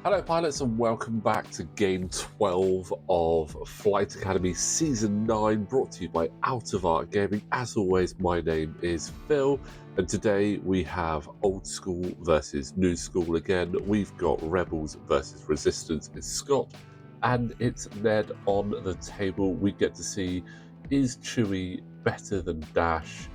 Hello pilots and welcome back to game 12 of Flight Academy Season 9, brought to you by Out of Art Gaming. As always, my name is Phil, and today we have old school versus new school again. We've got Rebels versus Resistance. It's Scott and it's Ned on the table. We get to see, is Chewie better than Dash?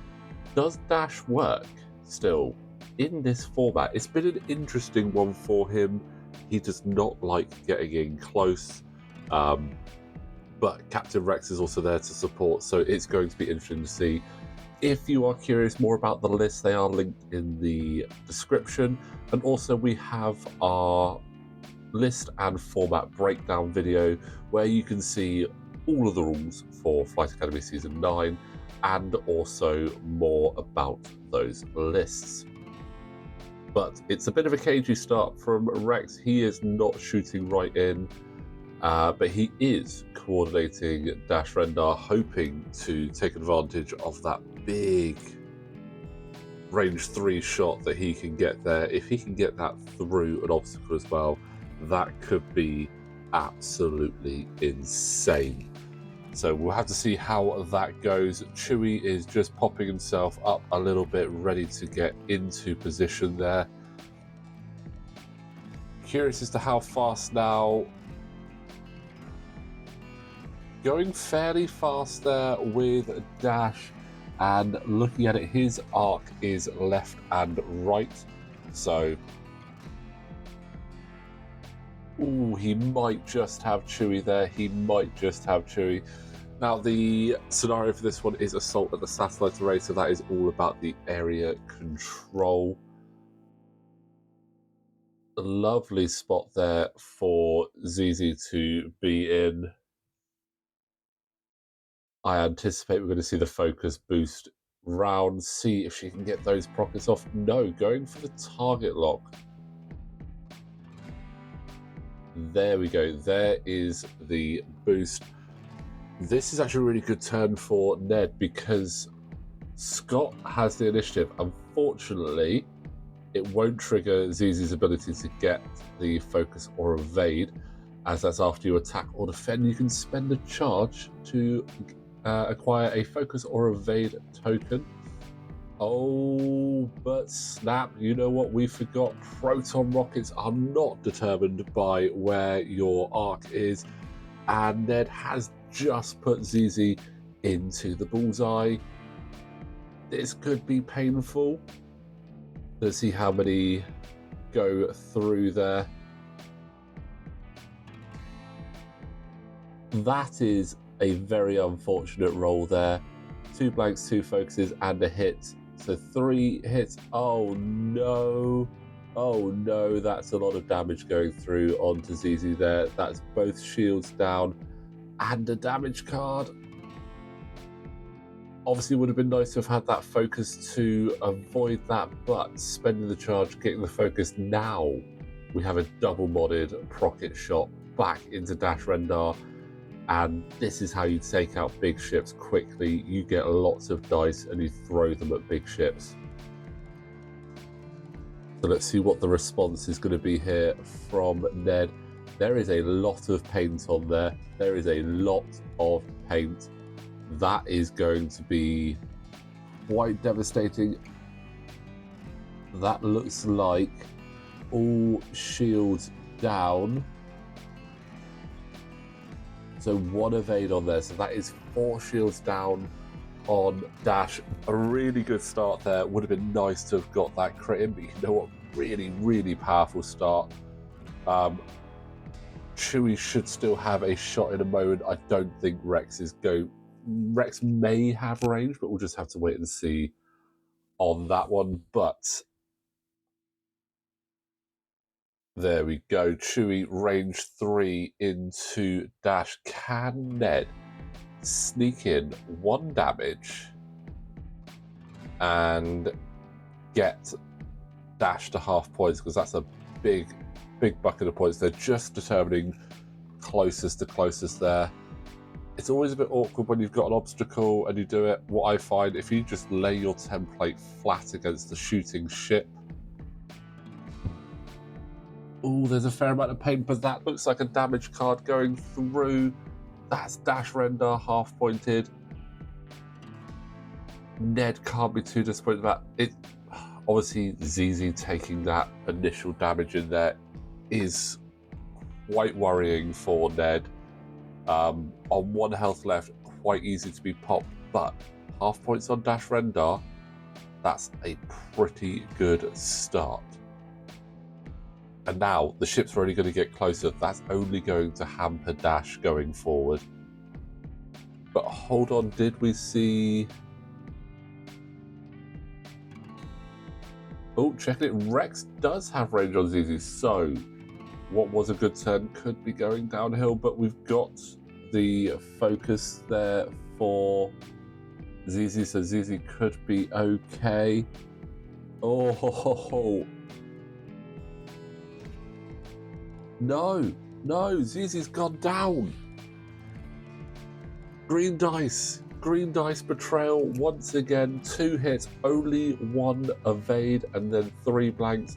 Does Dash work still in this format? It's been an interesting one for him. He does not like getting in close, but Captain Rex is also there to support, so it's going to be interesting to see. If you are curious more about the list, they are linked in the description, and also we have our list and format breakdown video where you can see all of the rules for Flight Academy Season 9 and also more about those lists. But it's a bit of a cagey start from Rex. He is not shooting right in, but he is coordinating Dash Rendar, hoping to take advantage of that big range 3 shot that he can get there. If he can get that through an obstacle as well, that could be absolutely insane. So we'll have to see how that goes. Chewie is just popping himself up a little bit, ready to get into position there. Curious as to how fast now. Going fairly fast there with Dash, and looking at it, his arc is left and right. So, ooh, he might just have Chewie there. He might just have Chewie. Now, the scenario for this one is assault at the satellite array, so that is all about the area control. A lovely spot there for ZZ to be in. I anticipate we're going to see the focus boost round, see if she can get those pockets off. No, going for the target lock. There we go. There is the boost. This is actually a really good turn for Ned because Scott has the initiative. Unfortunately, it won't trigger ZZ's ability to get the focus or evade, as that's after you attack or defend. You can spend a charge to acquire a focus or evade token. Oh, but snap, you know what we forgot? Proton rockets are not determined by where your arc is, and Ned has just put ZZ into the bullseye. This could be painful. Let's see how many go through there. That is a very unfortunate roll there. 2 blanks, 2 focuses, and a hit. So 3 hits. Oh no. Oh no, that's a lot of damage going through onto ZZ there. That's both shields down and a damage card. Obviously, it would have been nice to have had that focus to avoid that, but spending the charge, getting the focus now, we have a double modded rocket shot back into Dash Rendar, and this is how you take out big ships quickly. You get lots of dice and you throw them at big ships. So let's see what the response is going to be here from Ned. There is a lot of paint on there. There is a lot of paint. That is going to be quite devastating. That looks like all shields down. So 1 evade on there. So that is 4 shields down on Dash. A really good start there. Would have been nice to have got that crit in, but you know what? Really, really powerful start. Chewie should still have a shot in a moment. I don't think Rex may have range, but we'll just have to wait and see on that one. But there we go. Chewie range 3 into Dash. Can Ned sneak in 1 damage and get Dash to half points? Because that's a big bucket of points. They're just determining closest to closest there. It's always a bit awkward when you've got an obstacle and you do it. What I find, if you just lay your template flat against the shooting ship. Oh, there's a fair amount of pain, but that looks like a damage card going through. That's dash render, half pointed. Ned can't be too disappointed with that. It obviously ZZ taking that initial damage in there is quite worrying for Ned. On 1 health left, quite easy to be popped, but half points on dash render, that's a pretty good start. And now the ships are only going to get closer. That's only going to hamper dash going forward. But hold on, did we see... Oh, checking it. Rex does have range on ZZ, so what was a good turn could be going downhill, but we've got the focus there for ZZ, so ZZ could be okay. Oh, ho, ho, ho. No, ZZ's gone down. Green dice betrayal once again. 2 hits, only 1 evade, and then 3 blanks.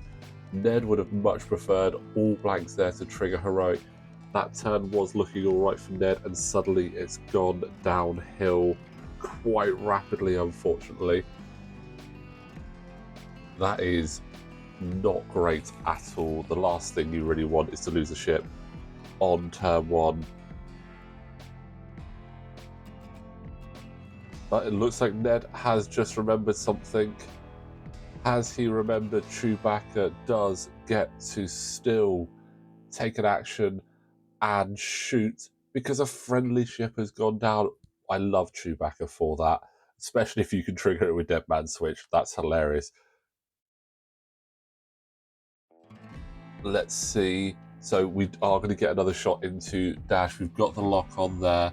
Ned would have much preferred all blanks there to trigger heroic. That turn was looking all right for Ned, and suddenly it's gone downhill quite rapidly, unfortunately. That is not great at all. The last thing you really want is to lose a ship on turn 1. But it looks like Ned has just remembered something. Has he remembered Chewbacca does get to still take an action and shoot because a friendly ship has gone down? I love Chewbacca for that, especially if you can trigger it with Dead Man Switch. That's hilarious. Let's see. So we are going to get another shot into dash. We've got the lock on there.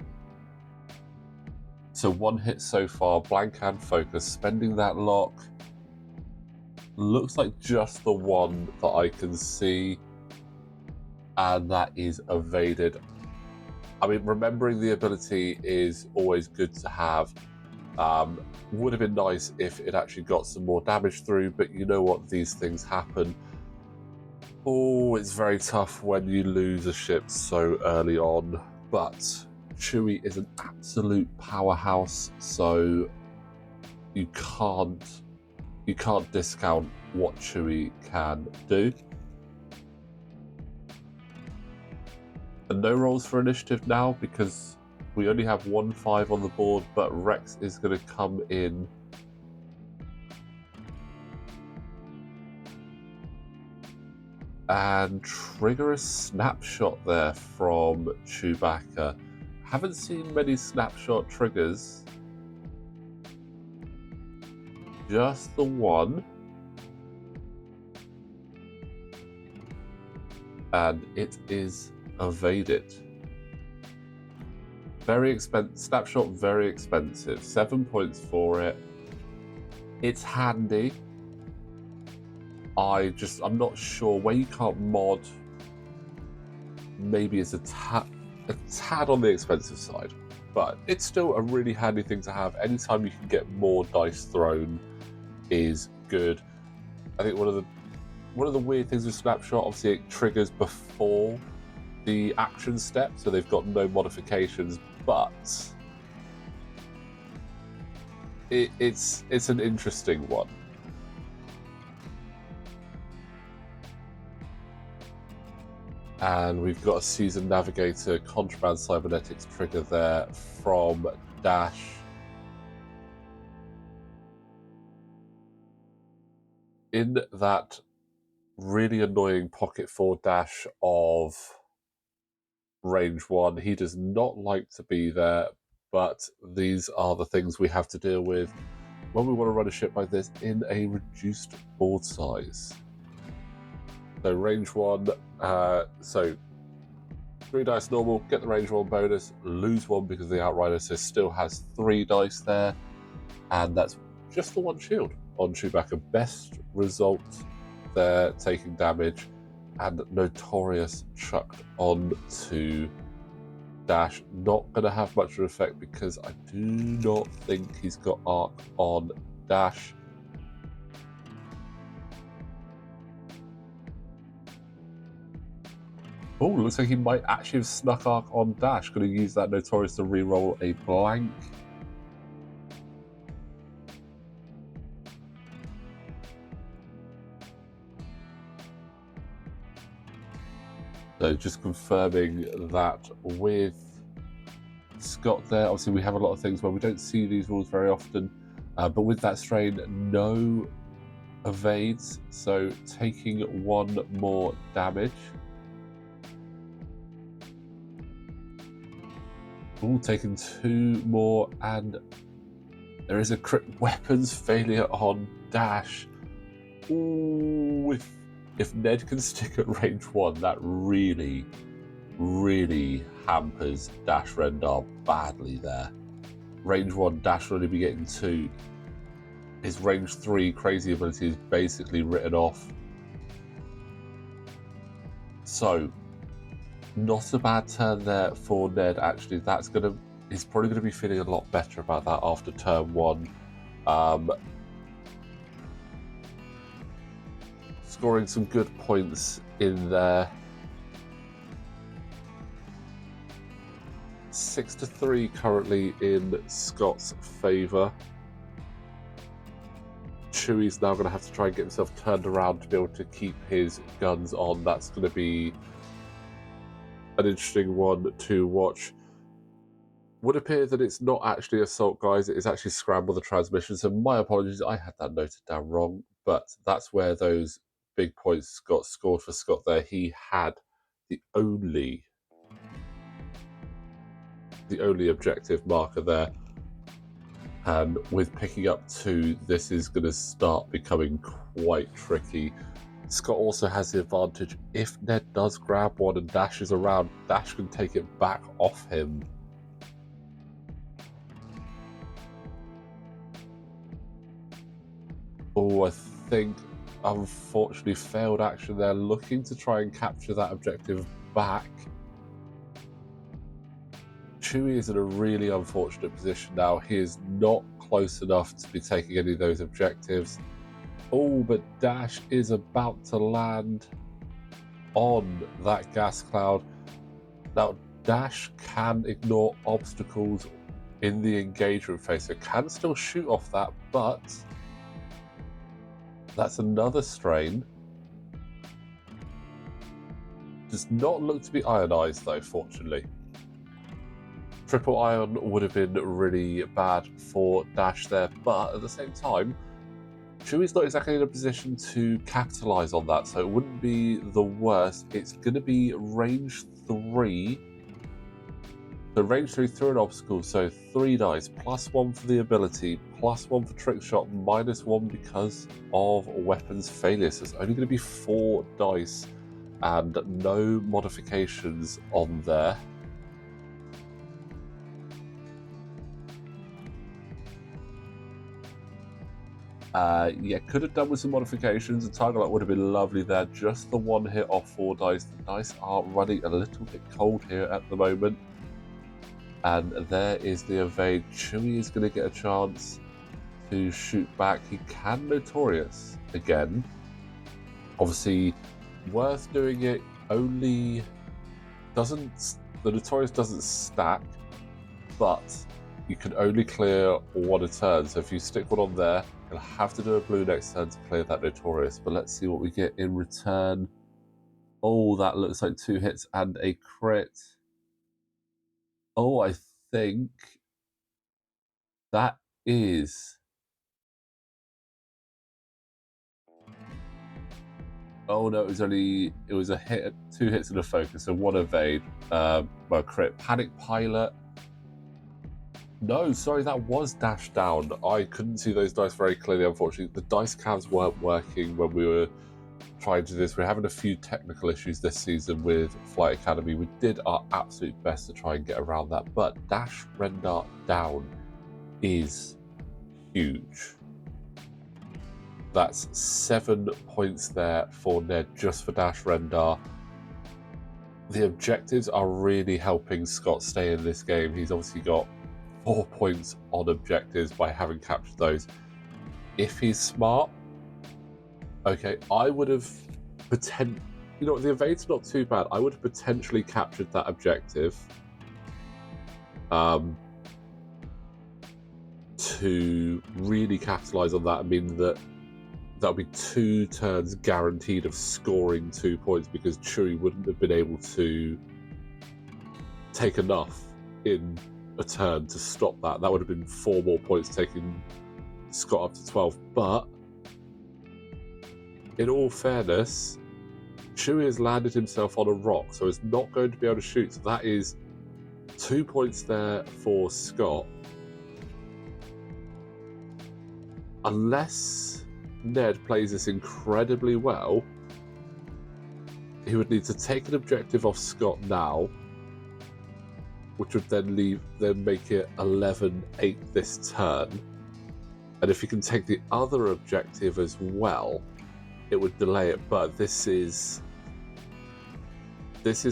So 1 hit so far, blank and focus, spending that lock. Looks like just the one that I can see, and that is evaded. I mean, remembering the ability is always good to have. Would have been nice if it actually got some more damage through, but you know what, these things happen. Oh, it's very tough when you lose a ship so early on, but Chewie is an absolute powerhouse, so you can't discount what Chewie can do. And no rolls for initiative now because we only have 1-5 on the board, but Rex is going to come in and trigger a snapshot there from Chewbacca. Haven't seen many snapshot triggers. Just the one. And it is evaded. Very expensive. Snapshot, very expensive. 7 points for it. It's handy. I'm not sure where you can't mod. Maybe it's a tad on the expensive side, but it's still a really handy thing to have. Anytime you can get more dice thrown is good. I think one of the weird things with Snapshot, obviously it triggers before the action step, so they've got no modifications, but it's an interesting one. And we've got a Seasoned Navigator Contraband Cybernetics trigger there from Dash. In that really annoying pocket 4 dash of range 1, he does not like to be there, but these are the things we have to deal with when we want to run a ship like this in a reduced board size. So range 1, so 3 dice normal, get the range 1 bonus, lose 1 because of the Outrider, so still has 3 dice there, and that's just the 1 shield on Chewbacca. Best result there, taking damage, and Notorious chucked on to Dash. Not going to have much of an effect because I do not think he's got Arc on Dash. Oh, looks like he might actually have snuck arc on Dash. Going to use that Notorious to re-roll a blank. So just confirming that with Scott there. Obviously, we have a lot of things where we don't see these rules very often, but with that strain, no evades, so taking one more damage. Ooh, taking two more, and there is a crit weapons failure on Dash. Ooh, if Ned can stick at range 1, that really, really hampers Dash Rendar badly there. Range 1, Dash will only be getting 2. His range 3 crazy ability is basically written off. So, not a bad turn there for Ned, actually. He's probably going to be feeling a lot better about that after turn 1. Scoring some good points in there. 6-3 currently in Scott's favour. Chewie's now going to have to try and get himself turned around to be able to keep his guns on. That's going to be an interesting one to watch. Would appear that it's not actually Assault, guys. It is actually Scramble the transmission. So my apologies, I had that noted down wrong. But that's where those big points got scored for Scott there. He had the only objective marker there. And with picking up 2, this is going to start becoming quite tricky. Scott also has the advantage. If Ned does grab one and Dash is around, Dash can take it back off him. Oh, I think, unfortunately, failed action there, looking to try and capture that objective back. Chewie is in a really unfortunate position now. He is not close enough to be taking any of those objectives. Oh, but Dash is about to land on that gas cloud. Now, Dash can ignore obstacles in the engagement phase, so can still shoot off that, but that's another strain. Does not look to be ionized, though, fortunately. Triple ion would have been really bad for Dash there, but at the same time, Chewie's not exactly in a position to capitalize on that, so it wouldn't be the worst. It's going to be range 3. So range 3 through an obstacle, so 3 dice, +1 for the ability, +1 for trick shot, -1 because of weapons failure. So it's only going to be 4 dice and no modifications on there. Yeah, could have done with some modifications. A target light would have been lovely there. Just the 1 hit off 4 dice. The dice are running a little bit cold here at the moment. And there is the evade. Chewie is going to get a chance to shoot back. He can Notorious again. Obviously, worth doing it. Only the Notorious doesn't stack, but you can only clear 1 a turn. So if you stick 1 on there, you'll have to do a blue next turn to clear that Notorious. But let's see what we get in return. Oh, that looks like 2 hits and a crit. Oh, I think that is... Oh no, it was a hit, 2 hits and a focus, so 1 evade, well, crit. Panic Pilot. No, sorry, that was Dash down. I couldn't see those dice very clearly, unfortunately. The dice cams weren't working when we were trying to do this. We're having a few technical issues this season with Flight Academy. We did our absolute best to try and get around that, but Dash Rendar down is huge. That's 7 points there for Ned, just for Dash Rendar. The objectives are really helping Scott stay in this game. He's obviously got 4 points on objectives by having captured those. If he's smart, okay, I would have You know, the evade's not too bad. I would have potentially captured that objective to really capitalise on that. I mean, that'll be 2 turns guaranteed of scoring 2 points, because Chewie wouldn't have been able to take enough in a turn to stop that. That would have been 4 more points, taking Scott up to 12. But in all fairness, Chewie has landed himself on a rock, so it's not going to be able to shoot. So that is 2 points there for Scott. Unless Ned plays this incredibly well, he would need to take an objective off Scott now, which would then make it 11-8 this turn. And if he can take the other objective as well, it would delay it. But this is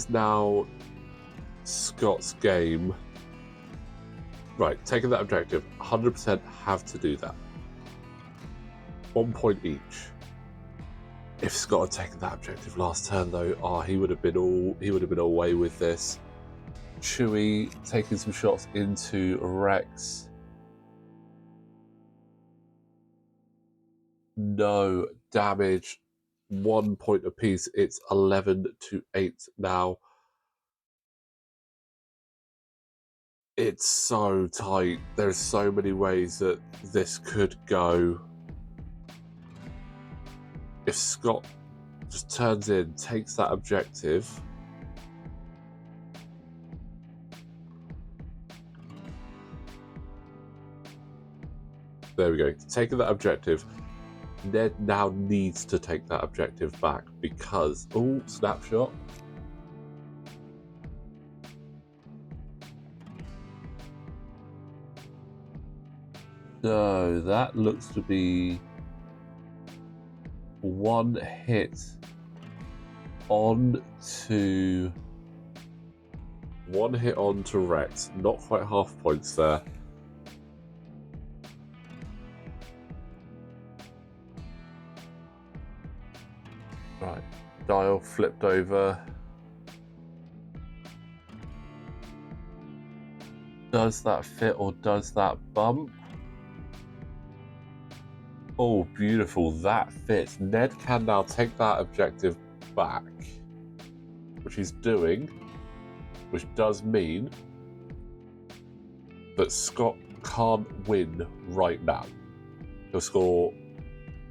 now Scott's game. Right, taking that objective, 100% have to do that. 1 point each. If Scott had taken that objective last turn, though, he would have been away with this. Chewie taking some shots into Rex. No damage. 1 point apiece. It's 11-8 now. It's so tight. There's so many ways that this could go. If Scott just turns in, takes that objective, there we go, taking that objective, Ned now needs to take that objective back because, oh, snapshot. So that looks to be 1 hit onto Rex. Not quite half points there. Right, dial flipped over. Does that fit or does that bump? Oh, beautiful. That fits. Ned can now take that objective back, which he's doing, which does mean that Scott can't win right now. He'll score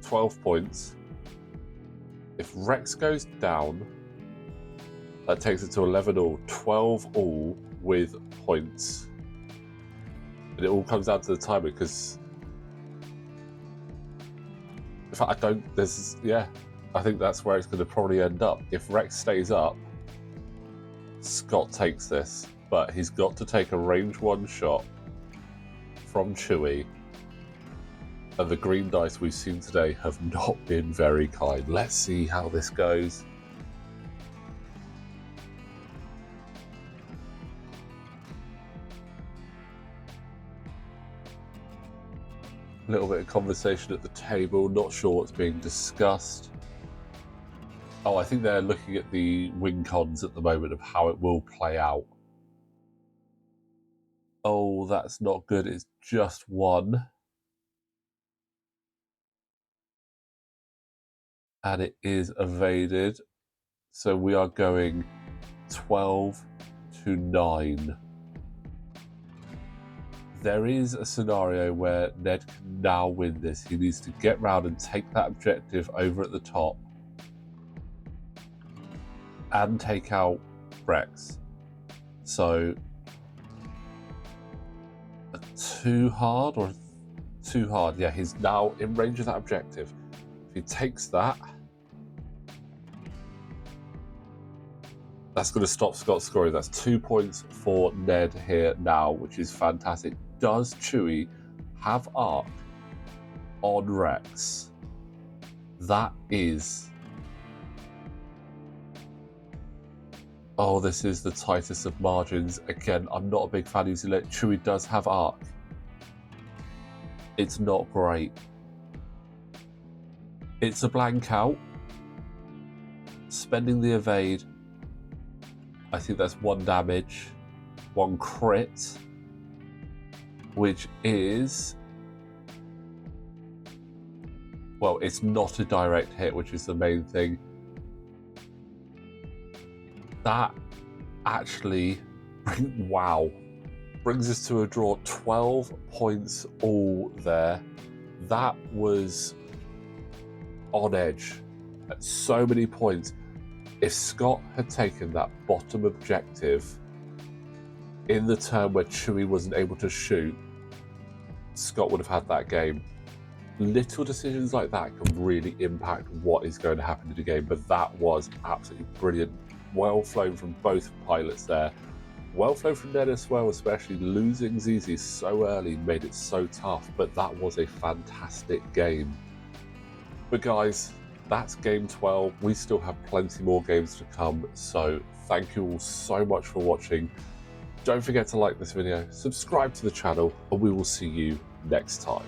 12 points. If Rex goes down, that takes it to 11 all, 12 all with points. And it all comes down to the timing, because in fact, I think that's where it's going to probably end up. If Rex stays up, Scott takes this, but he's got to take a range 1 shot from Chewie, and the green dice we've seen today have not been very kind. Let's see how this goes. A little bit of conversation at the table, not sure what's being discussed. Oh, I think they're looking at the wing cons at the moment of how it will play out. Oh, that's not good. It's just 1. And it is evaded. So we are going 12-9. There is a scenario where Ned can now win this. He needs to get round and take that objective over at the top and take out Rex. So, too hard or too hard? Yeah, he's now in range of that objective. If he takes that, that's going to stop Scott scoring. That's 2 points for Ned here now, which is fantastic. Does Chewie have arc on Rex? That is... Oh, this is the tightest of margins. Again, I'm not a big fan of using it. Chewie does have arc. It's not great. It's a blank out. spending the evade, I think that's 1 damage, 1 crit, which is, well, it's not a direct hit, which is the main thing. That actually, wow, brings us to a draw. 12 points all there. That was on edge at so many points. If Scott had taken that bottom objective in the turn where Chewie wasn't able to shoot, Scott would have had that game. Little decisions like that can really impact what is going to happen in the game, but that was absolutely brilliant. Well flown from both pilots there. Well flown from Ned as well, especially losing ZZ so early made it so tough, but that was a fantastic game. But guys, that's game 12. We still have plenty more games to come, so thank you all so much for watching. Don't forget to like this video, subscribe to the channel, and we will see you next time.